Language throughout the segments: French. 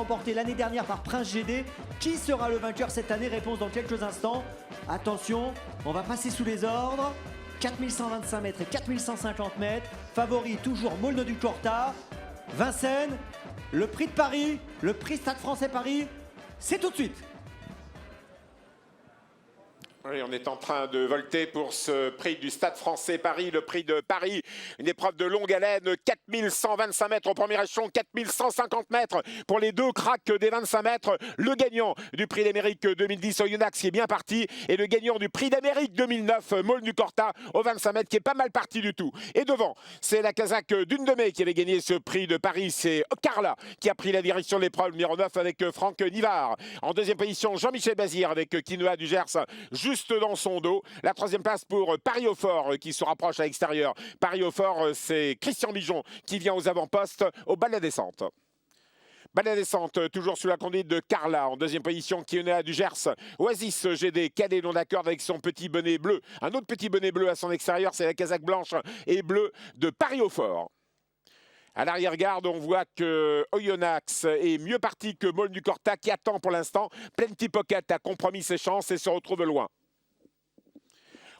remporté l'année dernière par Prince GD. Qui sera le vainqueur cette année? Réponse dans quelques instants. Attention, on va passer sous les ordres. 4125 mètres et 4150 mètres. Favori toujours Molno du Corta. Vincennes, le prix de Paris, le prix Stade Français Paris, c'est tout de suite. Oui, on est en train de volter pour ce prix du Stade Français Paris, le prix de Paris, une épreuve de longue haleine, 4125 mètres au premier échelon, 4150 mètres pour les deux cracks des 25 mètres. Le gagnant du prix d'Amérique 2010 Oyonnax qui est bien parti et le gagnant du prix d'Amérique 2009 Molno du Corta au 25 mètres qui est pas mal parti du tout. Et devant, c'est la Kazakh d'une de mai qui avait gagné ce prix de Paris, c'est Carla qui a pris la direction de l'épreuve numéro 9 avec Franck Nivard. En deuxième position, Jean-Michel Bazir avec Quinoa du Gers juste dans son dos. La troisième place pour Paris au Fort qui se rapproche à l'extérieur. Paris au Fort, c'est Christian Bijon qui vient aux avant-postes au bas de la descente. Bas de la descente, toujours sous la conduite de Carla. En deuxième position, Quinoa du Gers. Oasis GD, cadet non d'accord avec son petit bonnet bleu. Un autre petit bonnet bleu à son extérieur, c'est la casaque blanche et bleue de Paris au Fort. À l'arrière-garde, on voit que Oyonnax est mieux parti que Molno du Corta qui attend pour l'instant. Plenty Pocket a compromis ses chances et se retrouve loin.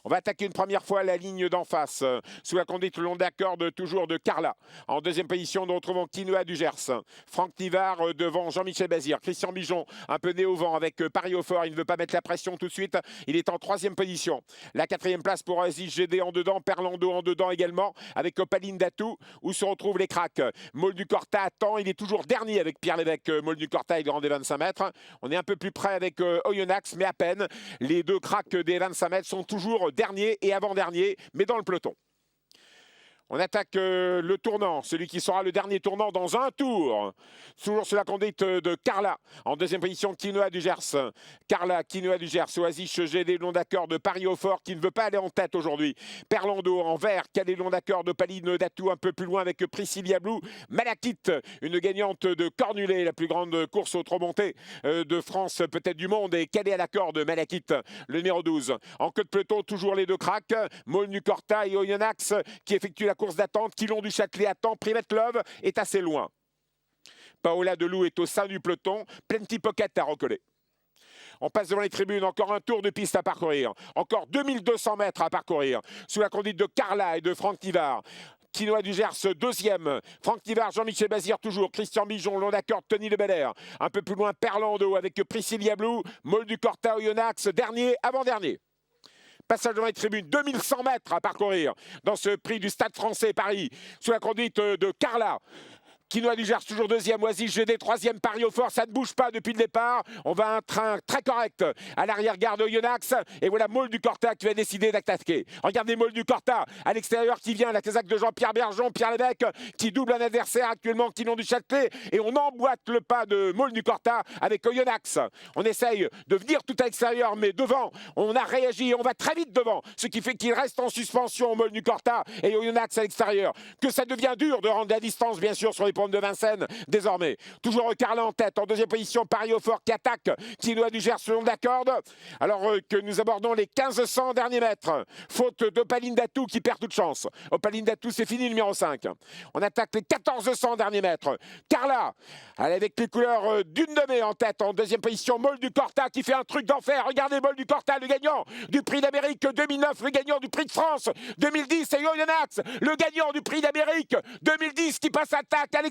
On va attaquer une première fois la ligne d'en face, sous la conduite le long d'accord toujours de Carla. En deuxième position, nous retrouvons Quinoa du Gers. Franck Nivard devant Jean-Michel Bazir. Christian Bijon, un peu né au vent avec Paris au Fort. Il ne veut pas mettre la pression tout de suite. Il est en troisième position. La quatrième place pour Oasis GD en dedans. Perlando en dedans également, avec Opaline Datou, où se retrouvent les cracks. Molno du Corta attend. Il est toujours dernier avec Pierre Lévesque. Molno du Corta est grand des 25 mètres. On est un peu plus près avec Oyonnax, mais à peine. Les deux cracks des 25 mètres sont toujours dernier et avant-dernier, mais dans le peloton. On attaque le tournant, celui qui sera le dernier tournant dans un tour. Toujours sous la conduite de Carla. En deuxième position, Quinoa du Gers. Carla, Quinoa du Gers. Oasis GD long d'accord de Paris au Fort qui ne veut pas aller en tête aujourd'hui. Perlando en vert, cadet long d'accord de Opaline Datou un peu plus loin avec Priscilla Blue. Malakite, une gagnante de Cornulet, la plus grande course au trop montée de France, peut-être du monde, et cadet à la corde Malakite, le numéro 12. En queue de peloton, toujours les deux cracks. Molno du Corta et Oyonnax qui effectuent la course d'attente. Quilon du Châtelet attend. Private Love est assez loin. Paola Delou est au sein du peloton. Plenty Pocket à recoller. On passe devant les tribunes, encore un tour de piste à parcourir. Encore 2200 mètres à parcourir. Sous la conduite de Carla et de Franck Nivard. Quinoa du Gers, deuxième. Franck Nivard, Jean-Michel Bazir toujours. Christian Bijon, long d'accord, Tony Le Belair. Un peu plus loin, Perlando avec Priscilla Blue. Molno du Corta, Oyonnax, dernier, avant-dernier. Passage devant les tribunes, 2100 mètres à parcourir dans ce prix du Stade Français Paris, sous la conduite de Carla. Quinoa du Gers, toujours deuxième. Oasis GD, troisième. Paris au Fort, ça ne bouge pas depuis le départ. On va un train très correct à l'arrière-garde Oyonnax. Et voilà Molno du Corta qui va décider d'attaquer. Regardez Molno du Corta à l'extérieur qui vient, la casaque de Jean-Pierre Bergeon, Pierre Lévesque qui double un adversaire actuellement, Quilon du Châtelet. Et on emboîte le pas de Molno du Corta avec Oyonnax. On essaye de venir tout à l'extérieur, mais devant, on a réagi. On va très vite devant, ce qui fait qu'il reste en suspension Molno du Corta et Oyonnax à l'extérieur. Que ça devient dur de rendre la distance, bien sûr, sur les pommes de Vincennes désormais. Toujours Carla en tête. En deuxième position, Paris au Fort qui attaque. Quinoa du Gers selon d'accord. Alors que nous abordons les 1500 derniers mètres. Faute d'Opaline Datou qui perd toute chance. Opaline Datou, c'est fini, numéro 5. On attaque les 1400 derniers mètres. Carla, elle est avec les couleurs d'une de mai en tête. En deuxième position, Molno du Corta qui fait un truc d'enfer. Regardez Molno du Corta, le gagnant du prix d'Amérique 2009, le gagnant du prix de France 2010 et Oyonnax, le gagnant du prix d'Amérique 2010 qui passe attaque à l'extérieur.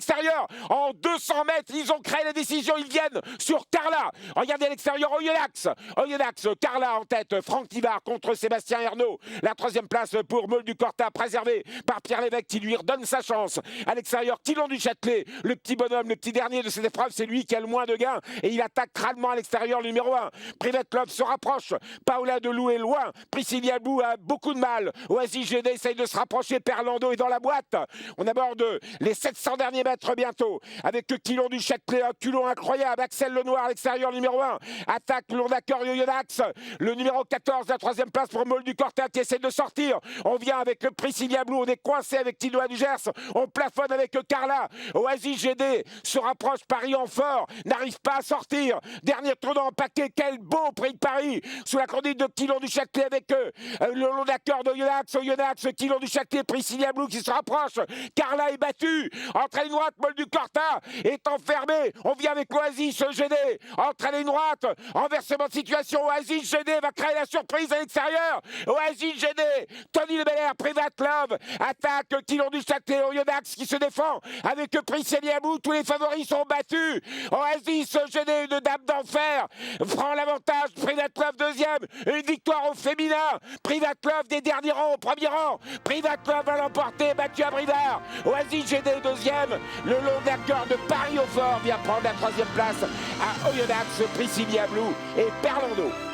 En 200 mètres, ils ont créé la décision, ils viennent sur Carla. Regardez à l'extérieur, Oyonnax, Carla en tête, Franck Nivard contre Sébastien Ernaud. La troisième place pour Molno du Corta, préservé par Pierre Lévesque qui lui redonne sa chance. À l'extérieur, Quilon du Châtelet, le petit bonhomme, le petit dernier de cette épreuve, c'est lui qui a le moins de gains et il attaque crânement à l'extérieur, le numéro 1. Private Love se rapproche, Paola Delou est loin, Priscilla Blue a beaucoup de mal. Oasis GD essaye de se rapprocher, Perlando est dans la boîte. On aborde les 700 derniers mètres bientôt, avec Quilon du Châtelet, un culot incroyable, Axel Lenoir à l'extérieur, le numéro 1, attaque long d'accord Oyonnax, le numéro 14, la troisième place pour Molno du Corta qui essaie de sortir, on vient avec le Priscilla Blue, on est coincé avec Quinoa du Gers, on plafonne avec Carla, Oasis GD se rapproche, Paris en fort, n'arrive pas à sortir, dernier tournant en paquet, quel beau prix de Paris, sous la conduite de Quilon du Châtelet avec le long d'accord d'Oyonnax, Quilon du Châtelet, Priscilla Blue qui se rapproche, Carla est battue, entraîne droite, Moll du Corta est enfermé. On vient avec Oasis GD. Entre la ligne droite, renversement de situation. Oasis GD va créer la surprise à l'extérieur. Oasis GD, Tony Le Belair, Private Love, attaque Kilon du Châtelet, Oyonnax qui se défend avec Priscilla Abou. Tous les favoris sont battus. Oasis GD, une dame d'enfer, prend l'avantage. Private Love deuxième, une victoire au féminin. Private Love des derniers rangs au premier rang. Private Love va l'emporter, battu à Bridard. Oasis GD deuxième. Le long d'accord de Paris au fort vient prendre la troisième place à Oyonnax, Priscilla Abou et Perlando.